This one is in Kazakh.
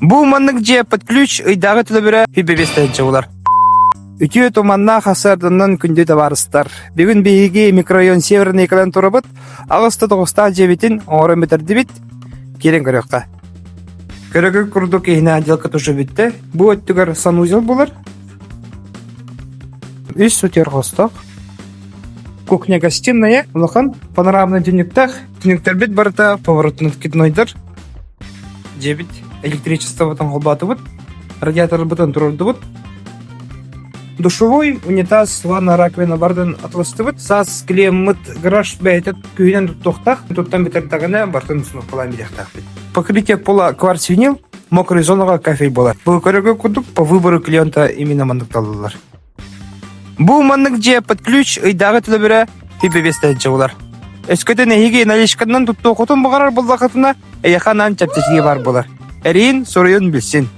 Бу маннык же под ключ ыйдагы төлөбүрө бибебестен чыгылар. Үтүө туманна хасардынын күндө табарыстар. Бүгүн биги микрорайон Северный экранын турабыт. Агыста 9 жебитин оңорон бетердибит. Келин көрөкка. Көрөгө курдук ийна отделка тушу битте. Бу өттүгөр санузел болар. Үс сутер хосток. Кухня-гостиная, улахан панорамный тюниктах. Тюниктер бит барыта поворотный откиднойдыр. Жебит электричество бутан холбаты бут. Радиатор бутан турурду бут. Душевой, унитаз, ванна, раковина бардын атласты бут. Саз, клеммыт, гараж бәйтет күйінен туттуқтақ. Туттан бітірдағына бартын ұсынып қалан бедектақ бит. Покрытие пола кварцвинил, мокрый зонаға кафель болар. Бұл көрігі күдік по выбору клиента именно мандықталылар. Бу маннык же под ключ ыйдагы төлөбүрө бибебестен чыгылар. Өскөтөн эйге наличкандан тутту окутун бугарар булдакытына эяханан чаптечиге бар болар. Эрин соруюн билсин.